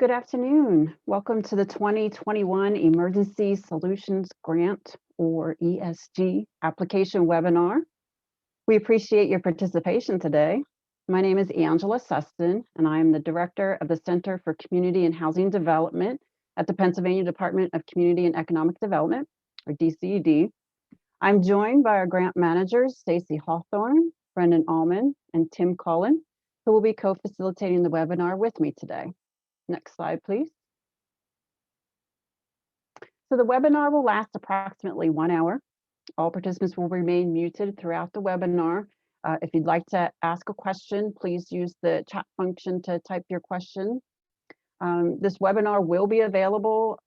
Good afternoon. Welcome to the 2021 Emergency Solutions Grant, or ESG, application webinar. We appreciate your participation today. My name is Angela Sustin, and I am the Director of the Center for Community and Housing Development at the Pennsylvania Department of Community and Economic Development, or DCED. I'm joined by our grant managers, Stacy Hawthorne, Brendan Allman, and Tim Cullen, who will be co-facilitating the webinar with me today. Next slide, please. So the webinar will last approximately 1 hour. All participants will remain muted throughout the webinar. If you'd like to ask a question, please use the chat function to type your question. This webinar will be available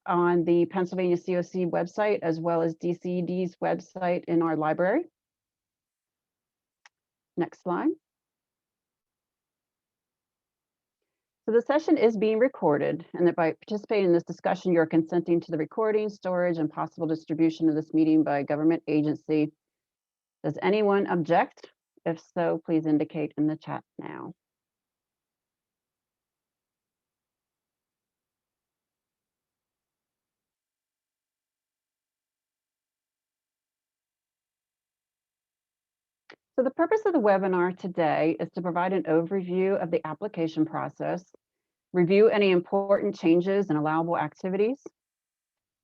on the Pennsylvania COC website, as well as DCED's website in our library. Next slide. So the session is being recorded, and that by participating in this discussion, you're consenting to the recording, storage, and possible distribution of this meeting by a government agency. Does anyone object? If so, please indicate in the chat now. So the purpose of the webinar today is to provide an overview of the application process, review any important changes and allowable activities,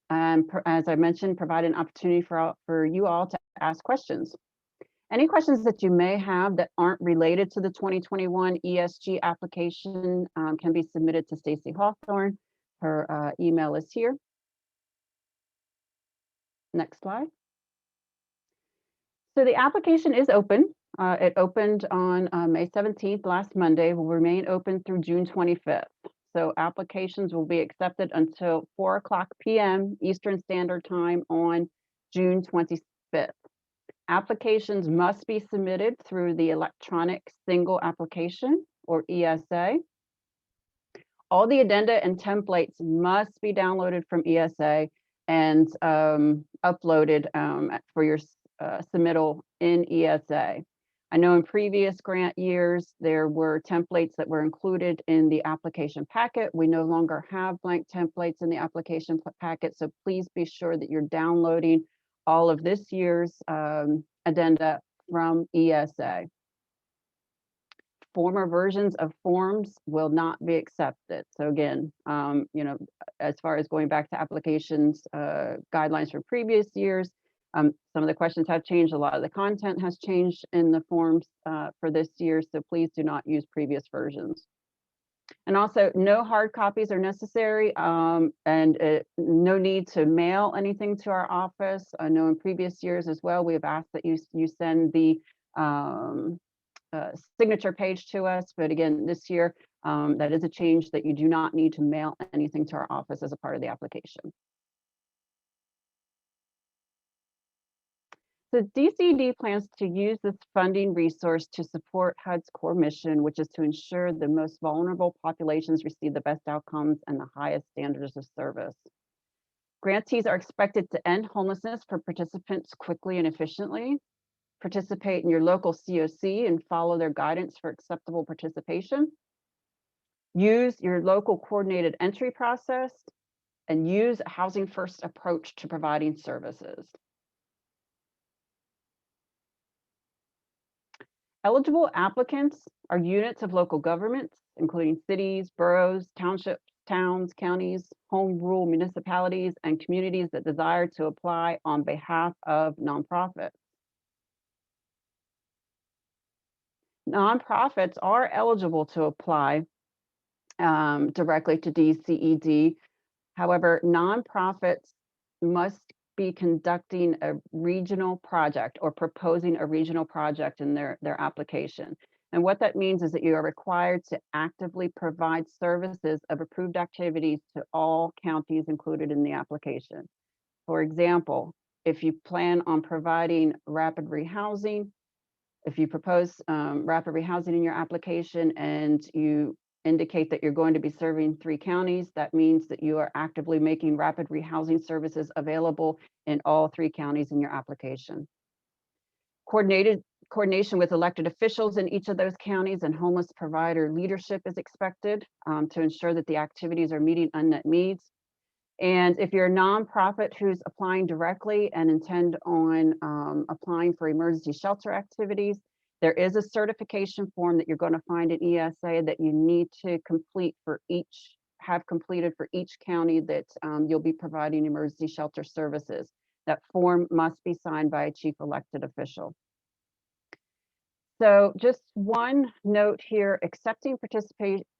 and as I mentioned, provide an opportunity for you all to ask questions. Any questions that you may have that aren't related to the 2021 ESG application can be submitted to Stacy Hawthorne. Her email is here. Next slide. So the application is open. It opened on May 17th, last Monday, will remain open through June 25th. So applications will be accepted until 4:00 p.m. Eastern Standard Time on June 25th. Applications must be submitted through the electronic single application, or ESA. All the addenda and templates must be downloaded from ESA and uploaded for your submittal in ESA. I know in previous grant years, there were templates that were included in the application packet. We no longer have blank templates in the application packet, so please be sure that you're downloading all of this year's addenda from ESA. Former versions of forms will not be accepted. So again, as far as going back to applications guidelines for previous years, some of the questions have changed. A lot of the content has changed in the forms for this year, so please do not use previous versions. And also, no hard copies are necessary, and no need to mail anything to our office. I know in previous years as well, we have asked that you send the signature page to us, but again, this year, that is a change that you do not need to mail anything to our office as a part of the application. So DCED plans to use this funding resource to support HUD's core mission, which is to ensure the most vulnerable populations receive the best outcomes and the highest standards of service. Grantees are expected to end homelessness for participants quickly and efficiently, participate in your local COC and follow their guidance for acceptable participation, use your local coordinated entry process, and use a housing first approach to providing services. Eligible applicants are units of local governments, including cities, boroughs, townships, towns, counties, home rule municipalities, and communities that desire to apply on behalf of nonprofits. Nonprofits are eligible to apply directly to DCED. However, nonprofits must be conducting a regional project or proposing a regional project in their application. And what that means is that you are required to actively provide services of approved activities to all counties included in the application. For example, if you plan on providing rapid rehousing, if you propose rapid rehousing in your application and you indicate that you're going to be serving 3 counties, that means that you are actively making rapid rehousing services available in all 3 counties in your application. Coordinated Coordination with elected officials in each of those counties and homeless provider leadership is expected to ensure that the activities are meeting unmet needs. And if you're a nonprofit who's applying directly and intend on applying for emergency shelter activities, there is a certification form that you're going to find in ESA that you need to have completed for each county that you'll be providing emergency shelter services. That form must be signed by a chief elected official. So just one note here, accepting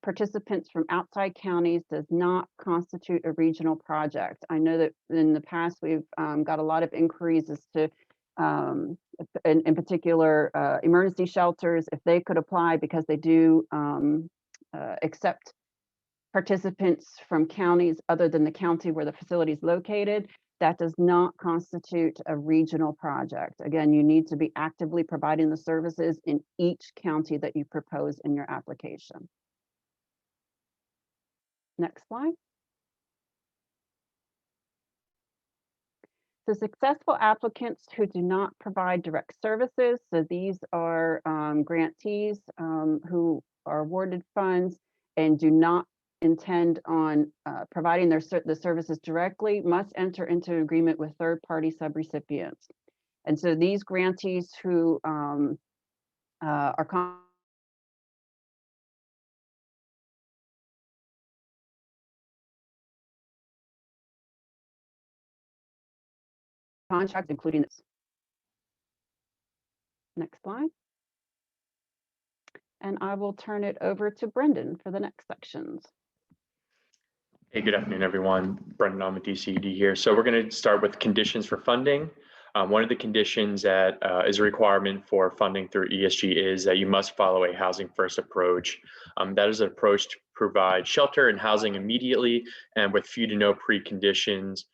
participants from outside counties does not constitute a regional project. I know that in the past we've got a lot of inquiries as to, in particular, emergency shelters, if they could apply because they do accept participants from counties other than the county where the facility is located. That does not constitute a regional project. Again, you need to be actively providing the services in each county that you propose in your application. Next slide. So successful applicants who do not provide direct services, so these are grantees who are awarded funds and do not intend on providing the services directly, must enter into an agreement with third-party subrecipients. And so these grantees who are contracts, including this. Next slide. And I will turn it over to Brendan for the next sections. Hey, good afternoon, everyone. Brendan on with DCED here. So we're going to start with conditions for funding. One of the conditions that is a requirement for funding through ESG is that you must follow a housing first approach. That is an approach to provide shelter and housing immediately and with few to no preconditions,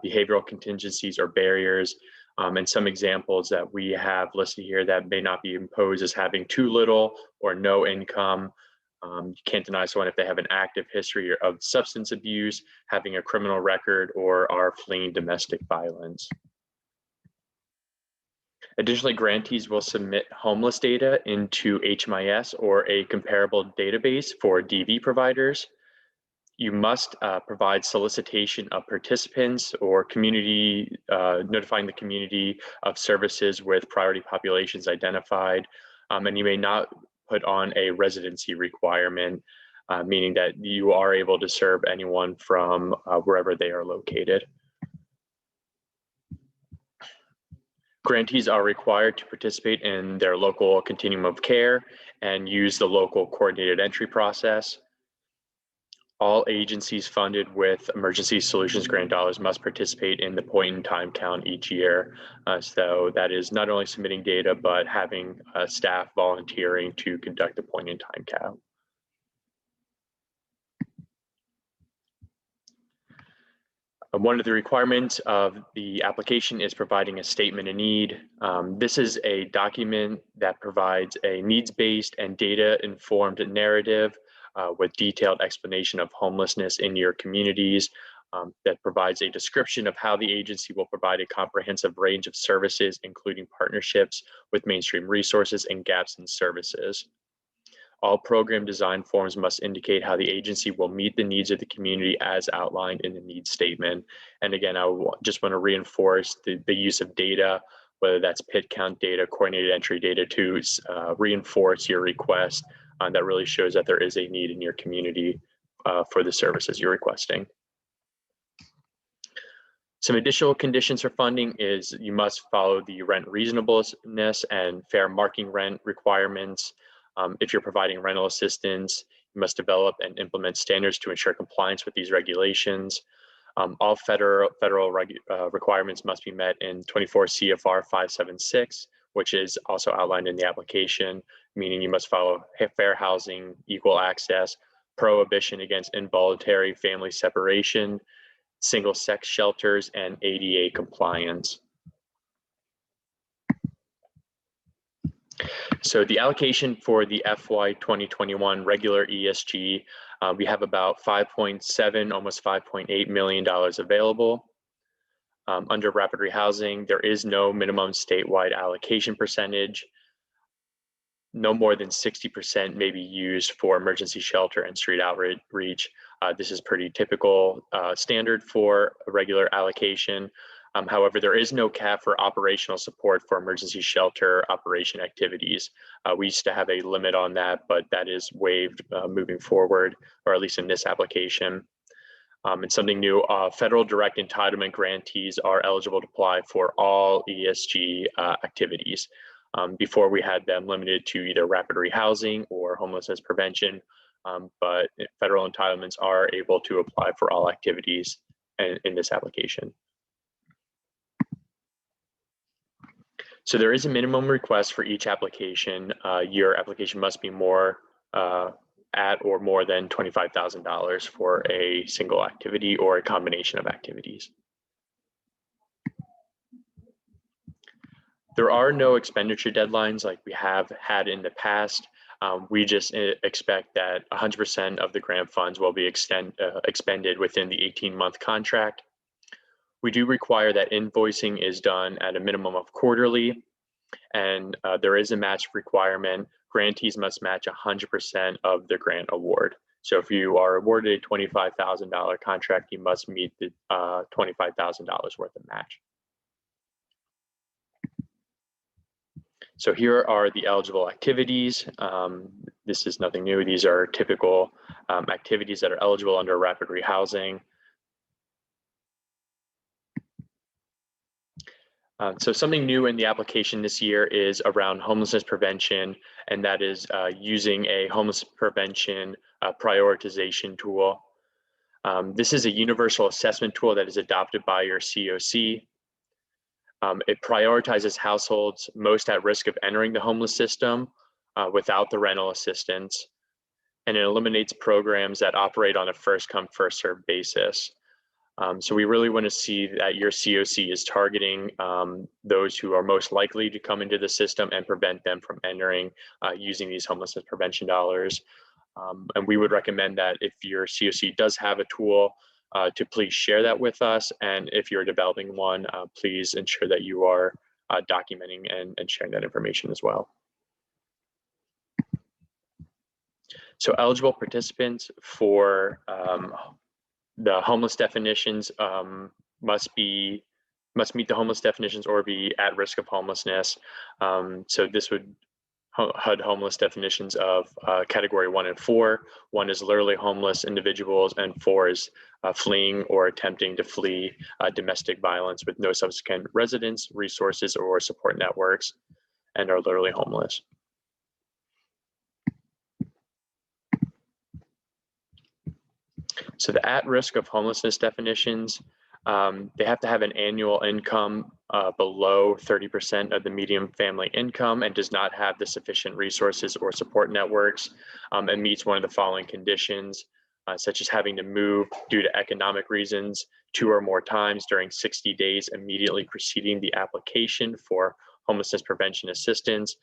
behavioral contingencies or barriers. And some examples that we have listed here that may not be imposed as having too little or no income. You can't deny someone if they have an active history of substance abuse, having a criminal record, or are fleeing domestic violence. Additionally, grantees will submit homeless data into HMIS or a comparable database for DV providers. You must provide solicitation of participants or community, notifying the community of services with priority populations identified. And you may not put on a residency requirement, meaning that you are able to serve anyone from wherever they are located. Grantees are required to participate in their local continuum of care and use the local coordinated entry process. All agencies funded with emergency solutions grant dollars must participate in the point in time count each year. So that is not only submitting data, but having staff volunteering to conduct the point in time count. One of the requirements of the application is providing a statement of need. This is a document that provides a needs-based and data-informed narrative with detailed explanation of homelessness in your communities that provides a description of how the agency will provide a comprehensive range of services, including partnerships with mainstream resources and gaps in services. All program design forms must indicate how the agency will meet the needs of the community as outlined in the needs statement. And again, I just want to reinforce the use of data, whether that's PIT count data, coordinated entry data, to reinforce your request that really shows that there is a need in your community for the services you're requesting. Some additional conditions for funding is you must follow the rent reasonableness and fair marking rent requirements. If you're providing rental assistance, you must develop and implement standards to ensure compliance with these regulations. All federal requirements must be met in 24 CFR 576, which is also outlined in the application, meaning you must follow fair housing, equal access, prohibition against involuntary family separation, single-sex shelters, and ADA compliance. So the allocation for the FY2021 regular ESG, we have about $5.7, almost $5.8 million available. Under rapid rehousing, there is no minimum statewide allocation percentage. no more than 60% may be used for emergency shelter and street outreach. This is pretty typical standard for a regular allocation. However, there is no cap for operational support for emergency shelter operation activities. We used to have a limit on that, but that is waived moving forward, or at least in this application. And something new, federal direct entitlement grantees are eligible to apply for all ESG activities. Before we had them limited to either rapid rehousing or homelessness prevention, but federal entitlements are able to apply for all activities in this application. So there is a minimum request for each application. Your application must be more at or more than $25,000 for a single activity or a combination of activities. There are no expenditure deadlines like we have had in the past. We just expect that 100% of the grant funds will be expended within the 18-month contract. We do require that invoicing is done at a minimum of quarterly, and there is a match requirement. Grantees must match 100% of the grant award. So if you are awarded a $25,000 contract, you must meet the $25,000 worth of match. So here are the eligible activities. This is nothing new. These are typical activities that are eligible under rapid rehousing. So something new in the application this year is around homelessness prevention, and that is using a homeless prevention prioritization tool. This is a universal assessment tool that is adopted by your COC. It prioritizes households most at risk of entering the homeless system without the rental assistance, and it eliminates programs that operate on a first come, first served basis. So we really want to see that your COC is targeting those who are most likely to come into the system and prevent them from entering using these homelessness prevention dollars. And we would recommend that if your COC does have a tool, to please share that with us. And if you're developing one, please ensure that you are documenting and sharing that information as well. So eligible participants for the homeless definitions must meet the homeless definitions or be at risk of homelessness. So this would HUD homeless definitions of category 1 and 4. 1 is literally homeless individuals, and 4 is fleeing or attempting to flee domestic violence with no subsequent residence, resources, or support networks, and are literally homeless. So the at risk of homelessness definitions, they have to have an annual income below 30% of the median family income and does not have the sufficient resources or support networks, and meets one of the following conditions, such as having to move due to economic reasons 2 or more times during 60 days immediately preceding the application for homelessness prevention assistance,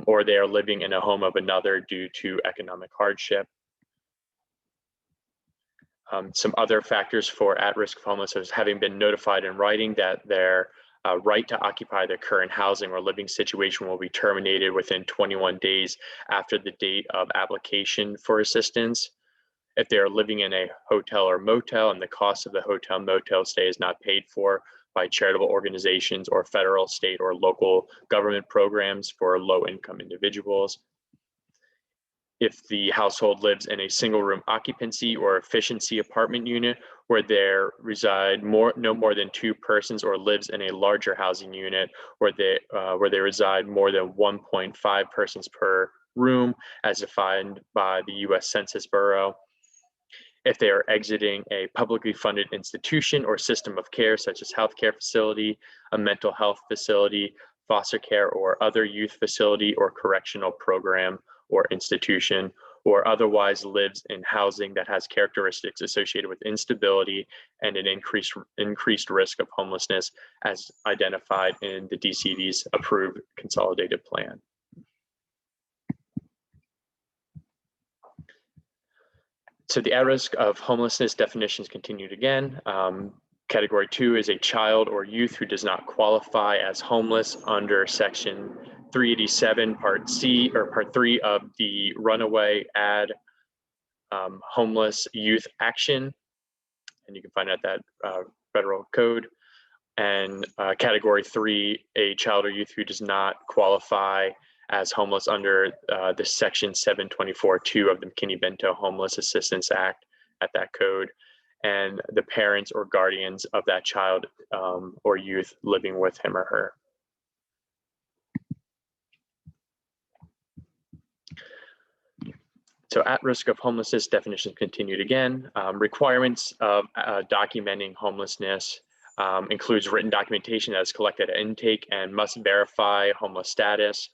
or they are living in a home of another due to economic hardship. Some other factors for at-risk homelessness: having been notified in writing that their right to occupy their current housing or living situation will be terminated within 21 days after the date of application for assistance. If they are living in a hotel or motel and the cost of the hotel motel stay is not paid for by charitable organizations or federal, state, or local government programs for low-income individuals. If the household lives in a single room occupancy or efficiency apartment unit where there reside no more than 2 persons, or lives in a larger housing unit where they reside more than 1.5 persons per room as defined by the US Census Bureau. If they are exiting a publicly funded institution or system of care, such as healthcare facility, a mental health facility, foster care, or other youth facility or correctional program or institution, or otherwise lives in housing that has characteristics associated with instability and an increased risk of homelessness as identified in the DCD's approved consolidated plan. So the at-risk of homelessness definitions continued again. Category 2 is a child or youth who does not qualify as homeless under section 387 Part C or Part 3 of the Runaway Ad Homeless Youth Action, and you can find out that federal code. And Category 3, a child or youth who does not qualify as homeless under the Section 724(2) of the McKinney-Vento Homeless Assistance Act at that code, and the parents or guardians of that child or youth living with him or her. So at risk of homelessness definition continued again. Requirements of documenting homelessness includes written documentation that is collected at intake and must verify homeless status.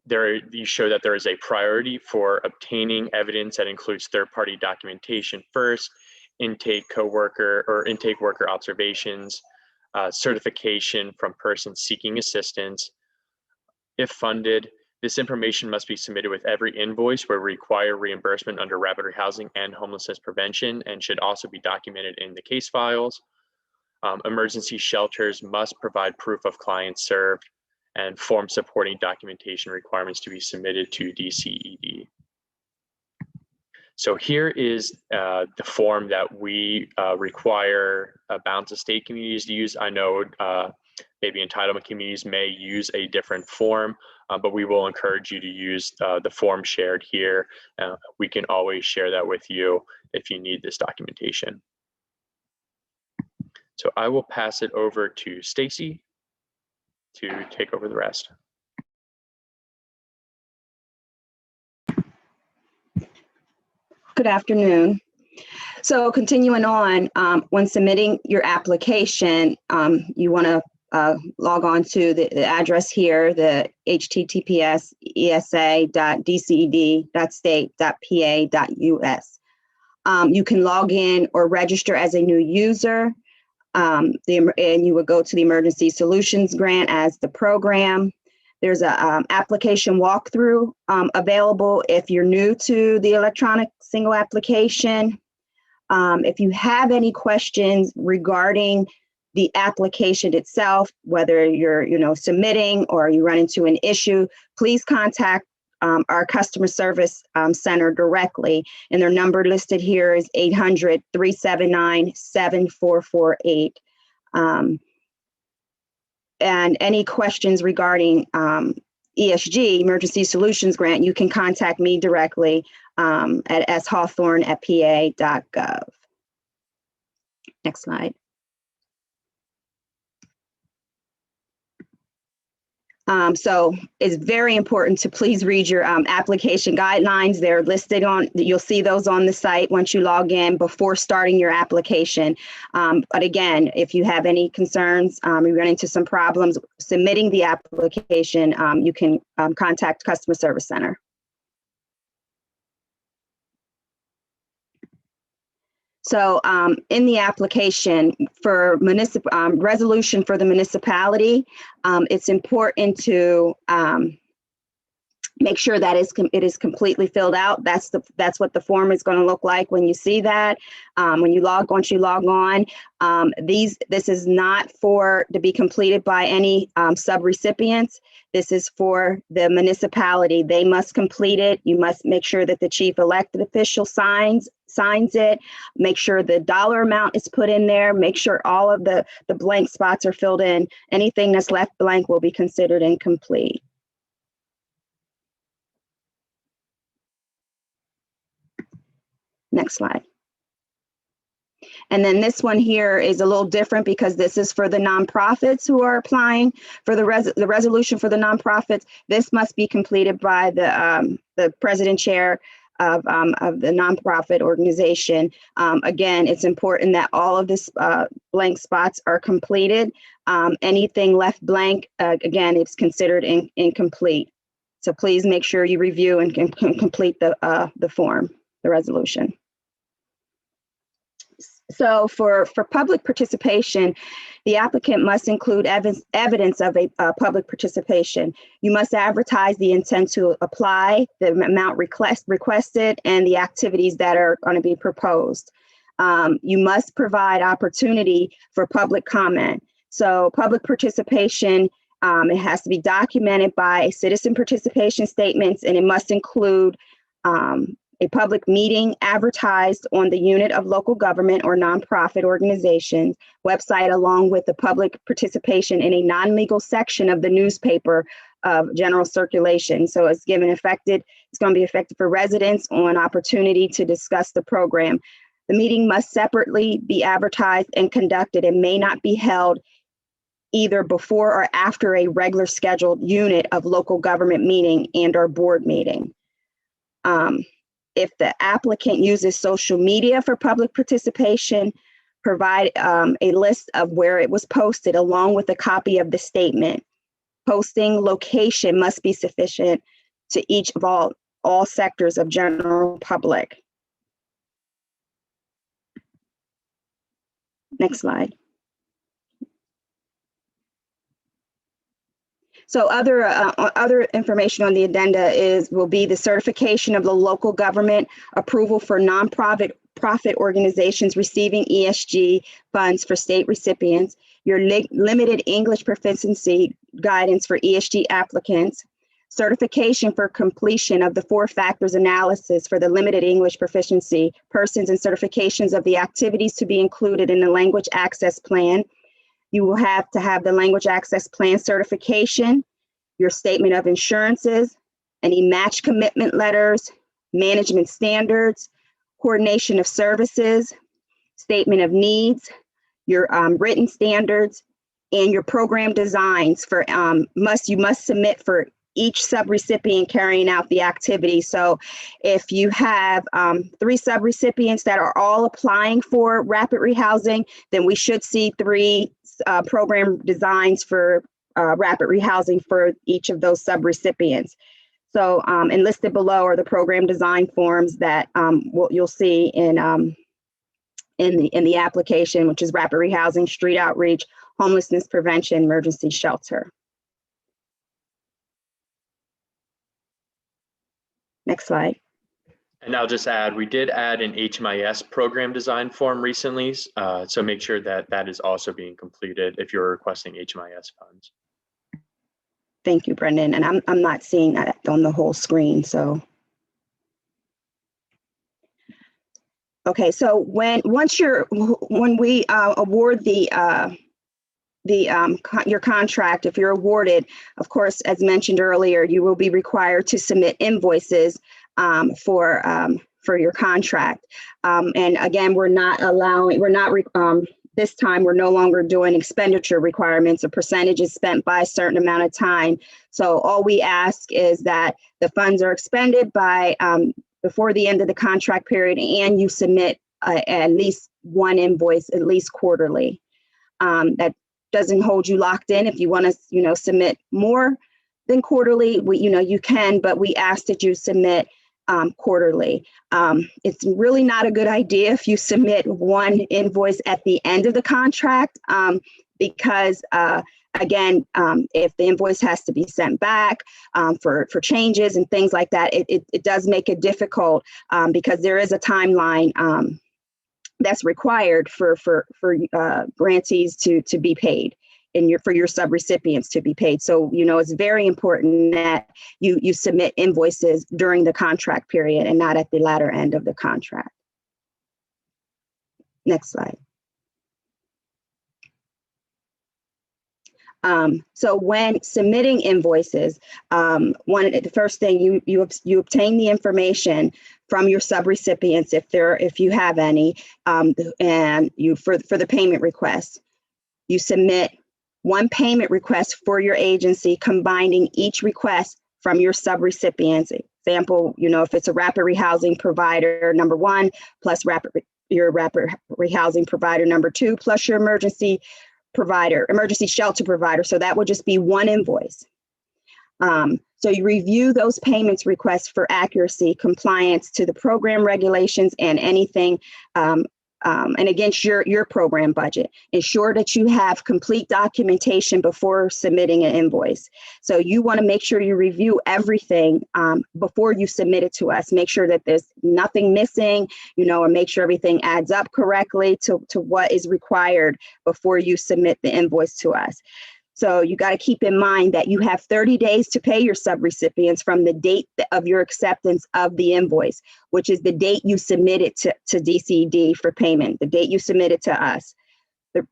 You show that there is a priority for obtaining evidence that includes third-party documentation first, intake worker observations, certification from persons seeking assistance. If funded, this information must be submitted with every invoice where we require reimbursement under rapid rehousing and homelessness prevention, and should also be documented in the case files. Emergency shelters must provide proof of clients served, and form supporting documentation requirements to be submitted to DCED. So here is the form that we require Balance of State communities to use. I know maybe entitlement communities may use a different form, but we will encourage you to use the form shared here. We can always share that with you if you need this documentation. So I will pass it over to Stacy to take over the rest. Good afternoon. So continuing on, when submitting your application, you want to log on to the address here, the https esa.dced.state.pa.us. You can log in or register as a new user, and you would go to the Emergency Solutions Grant as the program. There's a application walkthrough available if you're new to the electronic single application. If you have any questions regarding the application itself, whether you're submitting or you run into an issue, please contact our customer service center directly. And their number listed here is 800-379-7448. And any questions regarding ESG, Emergency Solutions Grant, you can contact me directly at shawthorne@pa.gov. Next slide. So it's very important to please read your application guidelines. They're listed you'll see those on the site once you log in before starting your application. But again, if you have any concerns, you run into some problems submitting the application, you can contact Customer Service Center. So in the application for resolution for the municipality, it's important to make sure that it is completely filled out. That's what the form is going to look like when you see that. Once you log on, this is not to be completed by any sub-recipients. This is for the municipality. They must complete it. You must make sure that the chief elected official signs it, make sure the dollar amount is put in there, make sure all of the blank spots are filled in. Anything that's left blank will be considered incomplete. Next slide. And then this one here is a little different because this is for the nonprofits who are applying for the resolution for the nonprofits. This must be completed by the president chair of the nonprofit organization. Again, it's important that all of this blank spots are completed. Anything left blank, again, it's considered incomplete. So please make sure you review and complete the form, the resolution. So for public participation, the applicant must include evidence of a public participation. You must advertise the intent to apply, the amount requested, and the activities that are going to be proposed. You must provide opportunity for public comment. So public participation It has to be documented by citizen participation statements, and it must include a public meeting advertised on the unit of local government or nonprofit organization's website, along with the public participation in a non-legal section of the newspaper of general circulation. So it's going to be effective for residents on opportunity to discuss the program. The meeting must separately be advertised and conducted and may not be held either before or after a regular scheduled unit of local government meeting and or board meeting. If the applicant uses social media for public participation, provide a list of where it was posted along with a copy of the statement. Posting location must be sufficient to each of all sectors of general public. Next slide. So other information on the agenda will be the certification of the local government approval for nonprofit organizations receiving ESG funds for state recipients, your limited English proficiency guidance for ESG applicants, certification for completion of the 4 factors analysis for the limited English proficiency persons, and certifications of the activities to be included in the language access plan. You will have to have the language access plan certification, your statement of insurances, any match commitment letters, management standards, coordination of services, statement of needs, your written standards, and your program designs for you must submit for each subrecipient carrying out the activity. So if you have 3 subrecipients that are all applying for rapid rehousing, then we should see 3 program designs for rapid rehousing for each of those subrecipients. So and listed below are the program design forms that you'll see in the application, which is rapid rehousing, street outreach, homelessness prevention, emergency shelter. Next slide. And I'll just add, we did add an HMIS program design form recently, so make sure that that is also being completed if you're requesting HMIS funds. Thank you, Brendan. And I'm not seeing that on the whole screen, so. Okay, so when we award your contract, if you're awarded, of course, as mentioned earlier, you will be required to submit invoices for your contract. And again, this time we're no longer doing expenditure requirements or percentages spent by a certain amount of time. So all we ask is that the funds are expended by before the end of the contract period, and you submit at least one invoice, at least quarterly. That doesn't hold you locked in. If you want to, submit more than quarterly, you can, but we ask that you submit quarterly. It's really not a good idea if you submit one invoice at the end of the contract, because again, if the invoice has to be sent back for changes and things like that, it does make it difficult because there is a timeline that's required for grantees to be paid and for your subrecipients to be paid. So, it's very important that you submit invoices during the contract period and not at the latter end of the contract. Next slide. So when submitting invoices, the first thing you obtain the information from your subrecipients if you have any, and for the payment request, you submit one payment request for your agency, combining each request from your subrecipients. Example, if it's a rapid rehousing provider number 1 plus your rapid rehousing provider number 2 plus your emergency shelter provider. So that would just be one invoice. So you review those payments requests for accuracy, compliance to the program regulations, and anything and against your program budget. Ensure that you have complete documentation before submitting an invoice. So you want to make sure you review everything before you submit it to us. Make sure that there's nothing missing, or make sure everything adds up correctly to what is required before you submit the invoice to us. So you got to keep in mind that you have 30 days to pay your subrecipients from the date of your acceptance of the invoice, which is the date you submitted to DCD for payment, the date you submitted to us.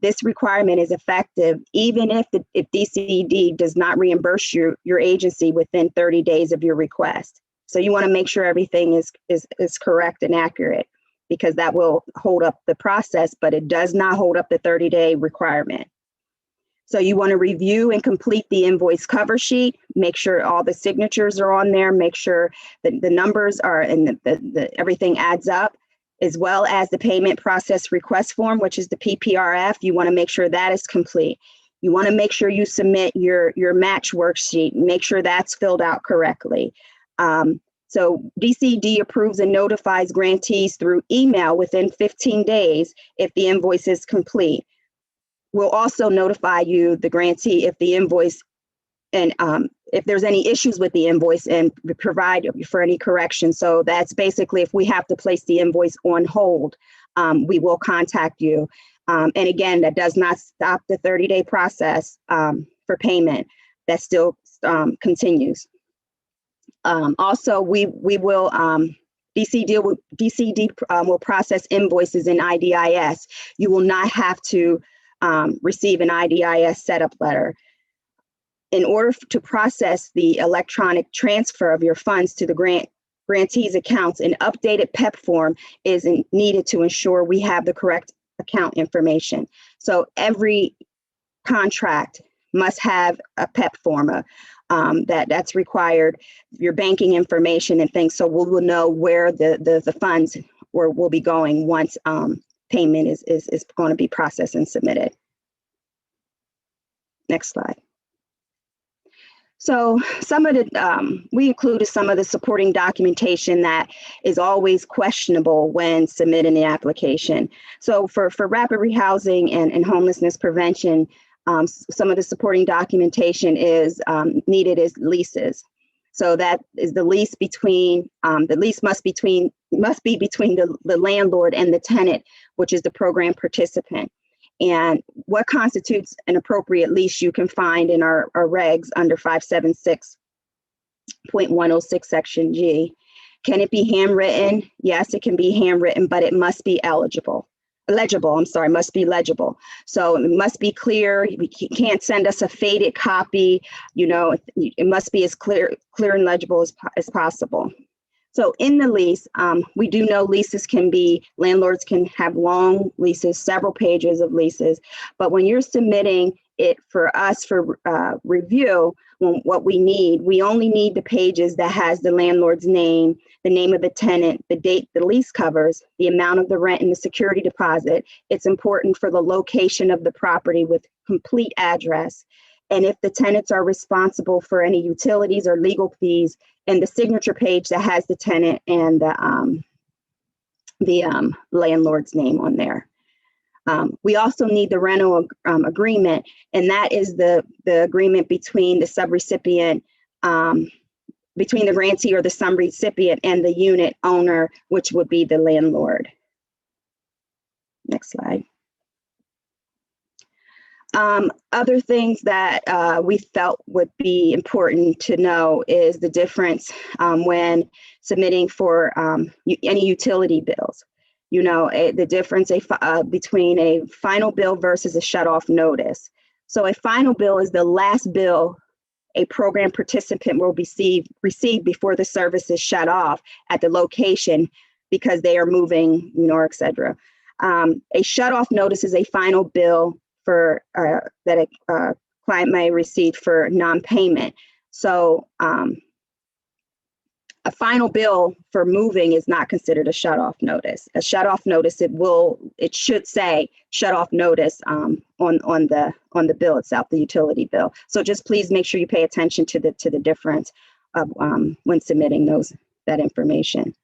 This requirement is effective even if DCD does not reimburse your agency within 30 days of your request. So you want to make sure everything is correct and accurate, because that will hold up the process, but it does not hold up the 30-day requirement. So you want to review and complete the invoice cover sheet, make sure all the signatures are on there, make sure that the numbers are and everything adds up, as well as the payment process request form, which is the PPRF. You want to make sure that is complete. You want to make sure you submit your match worksheet, make sure that's filled out correctly. So DCD approves and notifies grantees through email within 15 days if the invoice is complete. We'll also notify you, the grantee, if the invoice and if there's any issues with the invoice and provide for any correction. So that's basically if we have to place the invoice on hold, we will contact you. And again, that does not stop the 30-day process for payment. That still continues. Also, we will, DCD will process invoices in IDIS. You will not have to receive an IDIS setup letter. In order to process the electronic transfer of your funds to the grantee's accounts, an updated PEP form is needed to ensure we have the correct account information. So every contract must have a PEP form that's required, your banking information and things, so we'll know where the funds will be going once payment is going to be processed and submitted. Next slide. So some of the, we included some of the supporting documentation that is always questionable when submitting the application. So for rapid rehousing and homelessness prevention, some of the supporting documentation is needed is leases. So that is the lease between, the lease must be between the landlord and the tenant, which is the program participant. And what constitutes an appropriate lease you can find in our regs under 576.106 section G. Can it be handwritten? Yes, it can be handwritten, but it must be legible, must be legible. So it must be clear. You can't send us a faded copy. You know, it must be as clear and legible as possible. So in the lease, we do know leases landlords can have long leases, several pages of leases, but when you're submitting it for us for review, what we only need the pages that has the landlord's name, the name of the tenant, the date the lease covers, the amount of the rent and the security deposit. It's important for the location of the property with complete address. And if the tenants are responsible for any utilities or legal fees, and the signature page that has the tenant and the landlord's name on there. We also need the rental agreement, and that is the agreement between the subrecipient, between the grantee or the subrecipient and the unit owner, which would be the landlord. Next slide. Other things that we felt would be important to know is the difference when submitting for any utility bills. You know, the difference between a final bill versus a shut-off notice. So a final bill is the last bill a program participant will receive before the service is shut off at the location because they are moving, you know, et cetera. A shut-off notice is a final bill for that a client may receive for non-payment. So a final bill for moving is not considered a shut-off notice. A shut-off notice, it should say shut-off notice on the bill itself, the utility bill. So just please make sure you pay attention to the difference of when submitting that information.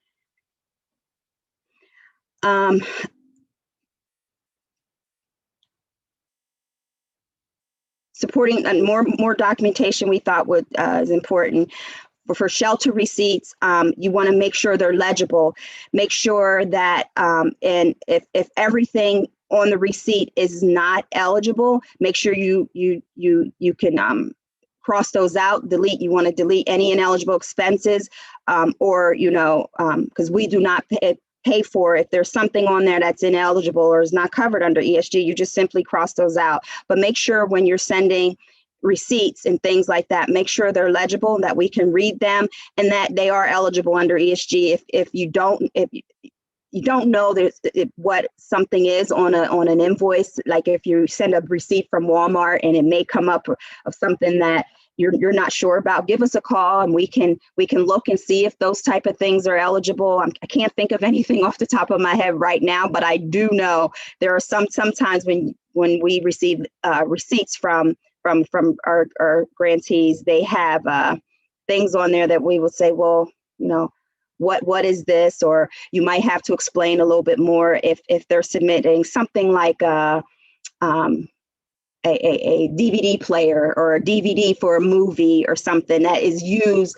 Supporting more documentation we thought is important. For shelter receipts, you want to make sure they're legible. Make sure that and if everything on the receipt is not eligible, make sure you can cross those out, delete. You want to delete any ineligible expenses, or because we do not pay for if there's something on there that's ineligible or is not covered under ESG, you just simply cross those out. But make sure when you're sending receipts and things like that, make sure they're legible, that we can read them, and that they are eligible under ESG. If you don't know what something is on an invoice, like if you send a receipt from Walmart and it may come up of something that you're not sure about, give us a call and we can look and see if those type of things are eligible. I can't think of anything off the top of my head right now, but I do know there are sometimes when we receive receipts from our grantees, they have things on there that we will say, well, what is this? Or you might have to explain a little bit more if they're submitting something like a DVD player or a DVD for a movie or something that is used,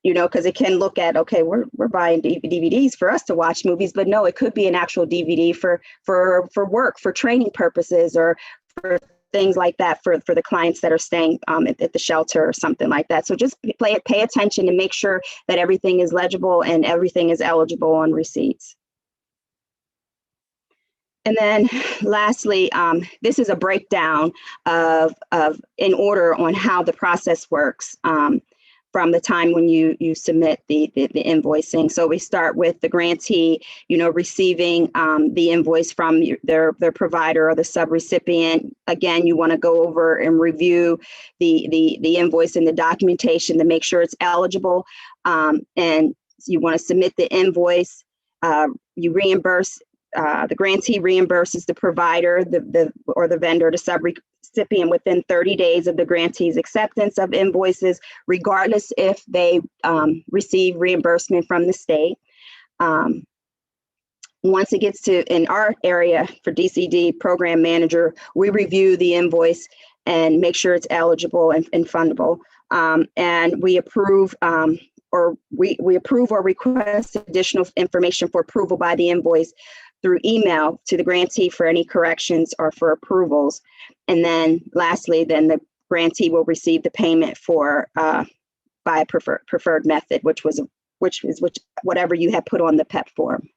because it can look at, okay, we're buying DVDs for us to watch movies, but no, it could be an actual DVD for work, for training purposes, or for things like that for the clients that are staying at the shelter or something like that. So just pay attention and make sure that everything is legible and everything is eligible on receipts. And then lastly, this is a breakdown of in order on how the process works from the time when you submit the invoicing. So we start with the grantee, receiving the invoice from their provider or the subrecipient. Again, you want to go over and review the invoice and the documentation to make sure it's eligible. And you want to submit the invoice. You reimburse. The grantee reimburses the provider, or the vendor, the subrecipient within 30 days of the grantee's acceptance of invoices, regardless if they receive reimbursement from the state. Once it gets to, in our area for DCD program manager, we review the invoice and make sure it's eligible and fundable. And we approve we approve or request additional information for approval by the invoice through email to the grantee for any corrections or for approvals. And then lastly, then the grantee will receive the payment for by a preferred method, which is whatever you have put on the PEP form.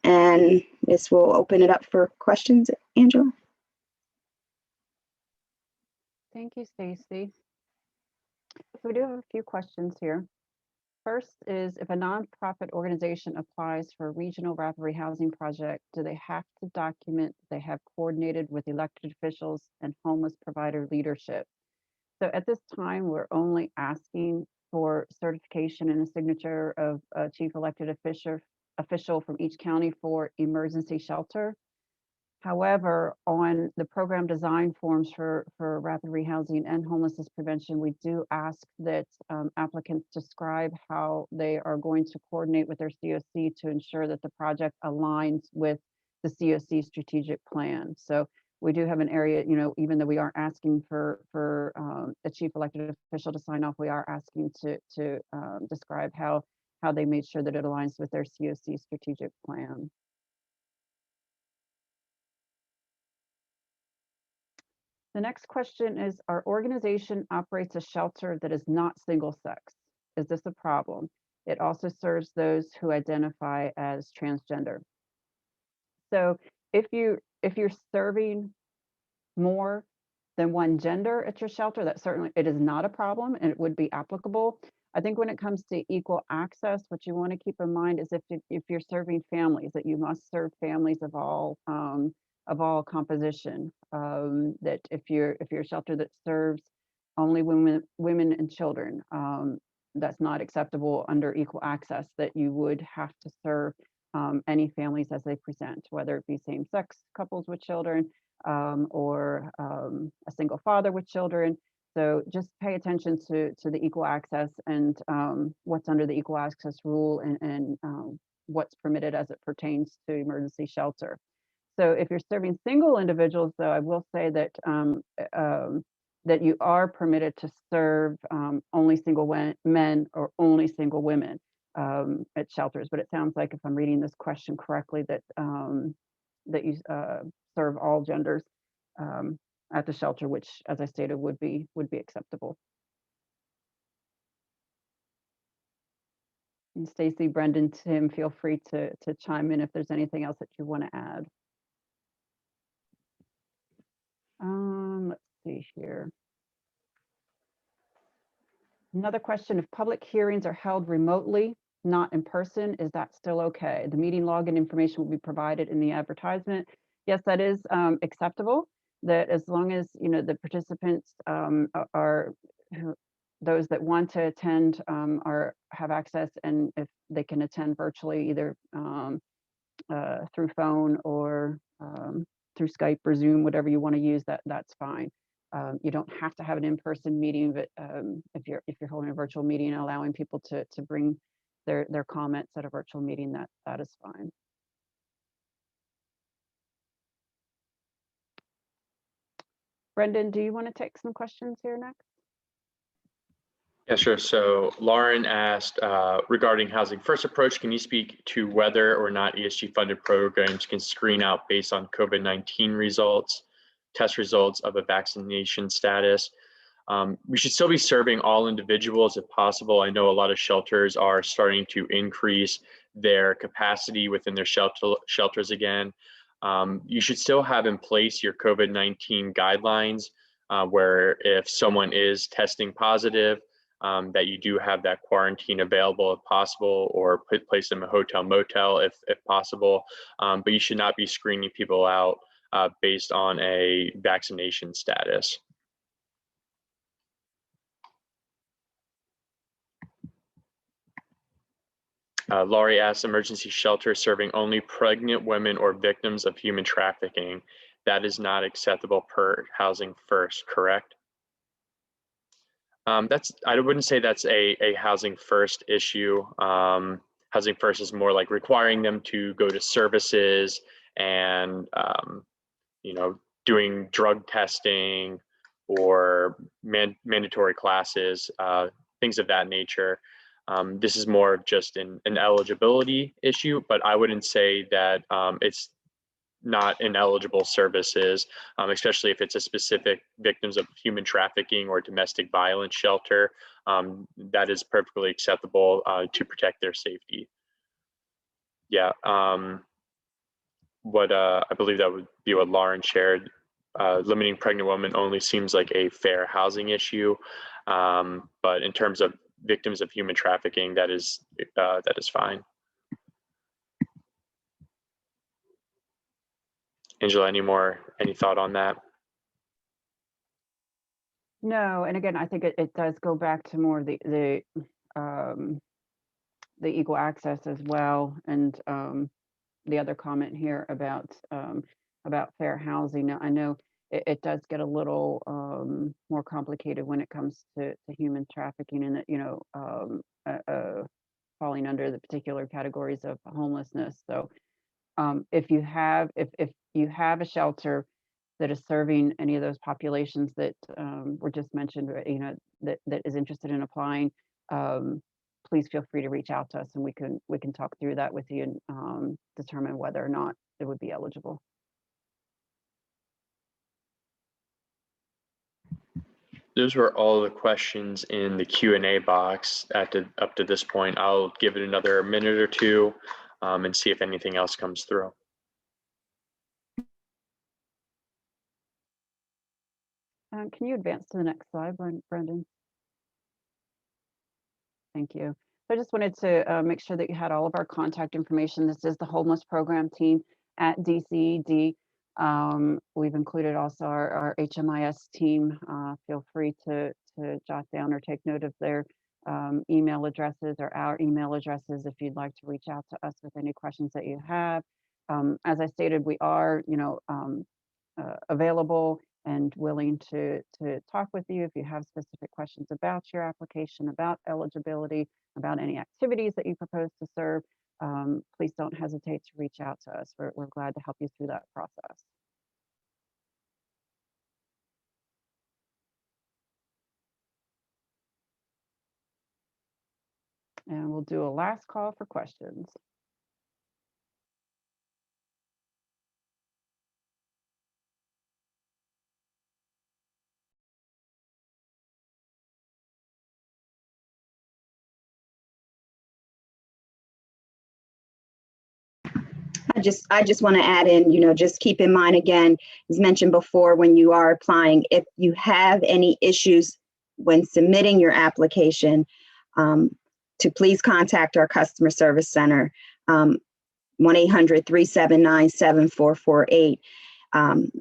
And this will open it up for questions, Angela. Thank you, Stacy. So we do have a few questions here. First is, if a nonprofit organization applies for a regional rapid rehousing project, do they have to document they have coordinated with elected officials and homeless provider leadership? So at this time, we're only asking for certification and a signature of a chief elected official from each county for emergency shelter. However, on the program design forms for rapid rehousing and homelessness prevention, we do ask that applicants describe how they are going to coordinate with their COC to ensure that the project aligns with the COC strategic plan. So we do have an area, even though we aren't asking for a chief elected official to sign off, we are asking to describe how they made sure that it aligns with their COC strategic plan. The next question is, our organization operates a shelter that is not single sex. Is this a problem? It also serves those who identify as transgender. So if you're serving more than one gender at your shelter, that certainly, it is not a problem and it would be applicable. I think when it comes to equal access, what you want to keep in mind is if you're serving families, that you must serve families of all composition. That if you're a shelter that serves only women and children, that's not acceptable under equal access, that you would have to serve any families as they present, whether it be same-sex couples with children or a single father with children. So just pay attention to the equal access and what's under the equal access rule and what's permitted as it pertains to emergency shelter. So if you're serving single individuals, though, I will say that that you are permitted to serve only single men or only single women. at shelters. But it sounds like, if I'm reading this question correctly, that that you serve all genders at the shelter, which, as I stated, would be acceptable. And Stacy, Brendan, Tim, feel free to chime in if there's anything else that you want to add. Let's see here. Another question: if public hearings are held remotely, not in person, is that still okay? The meeting login information will be provided in the advertisement. Yes, that is acceptable. That as long as the participants are those that want to attend have access, and if they can attend virtually, either through phone or through Skype or Zoom, whatever you want to use, that's fine. You don't have to have an in-person meeting, but if you're holding a virtual meeting and allowing people to bring their comments at a virtual meeting, that is fine. Brendan, do you want to take some questions here next? Yeah, sure. So Lauren asked, regarding Housing First approach, can you speak to whether or not ESG funded programs can screen out based on COVID-19 results, test results of a vaccination status? We should still be serving all individuals if possible. I know a lot of shelters are starting to increase their capacity within their shelters again. You should still have in place your COVID-19 guidelines, where if someone is testing positive, that you do have that quarantine available if possible, or place them in a hotel motel if possible. But you should not be screening people out based on a vaccination status. Laurie asks, emergency shelter serving only pregnant women or victims of human trafficking. That is not acceptable per Housing First, correct? I wouldn't say that's a Housing First issue. Housing First is more like requiring them to go to services and doing drug testing or mandatory classes, things of that nature. This is more of just an eligibility issue, but I wouldn't say that it's not ineligible services, especially if it's a specific victims of human trafficking or domestic violence shelter. That is perfectly acceptable to protect their safety. Yeah, what I believe that would be what Lauren shared. Limiting pregnant women only seems like a fair housing issue, but in terms of victims of human trafficking, that is fine. Angela, any thought on that? No, and again, I think it does go back to more the equal access as well, and the other comment here about fair housing. Now, I know it does get a little more complicated when it comes to human trafficking, and that falling under the particular categories of homelessness. So if you have a shelter that is serving any of those populations that were just mentioned, that is interested in applying, please feel free to reach out to us, and we can talk through that with you and determine whether or not it would be eligible. Those were all the questions in the Q&A box up to this point. I'll give it another minute or two and see if anything else comes through. Can you advance to the next slide, Brendan? Thank you. So I just wanted to make sure that you had all of our contact information. This is the homeless program team at DCED. We've included also our HMIS team. Feel free to jot down or take note of their email addresses or our email addresses if you'd like to reach out to us with any questions that you have. As I stated, we are available and willing to talk with you if you have specific questions about your application, about eligibility, about any activities that you propose to serve. Please don't hesitate to reach out to us. We're glad to help you through that process. And we'll do a last call for questions. I just want to add in, just keep in mind again, as mentioned before, when you are applying, if you have any issues when submitting your application, to please contact our customer service center, 1-800-379-7448.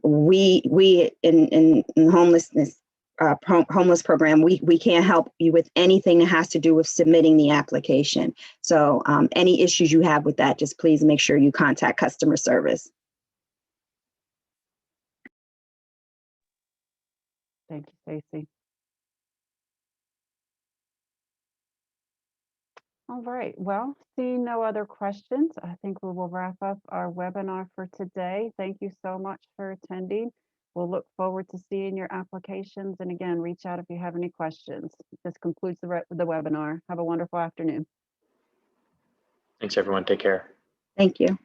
We in homelessness, homeless program, we can't help you with anything that has to do with submitting the application. So any issues you have with that, just please make sure you contact customer service. Thank you, Stacy. All right, well, seeing no other questions, I think we will wrap up our webinar for today. Thank you so much for attending. We'll look forward to seeing your applications. And again, reach out if you have any questions. This concludes the webinar. Have a wonderful afternoon. Thanks, everyone. Take care. Thank you.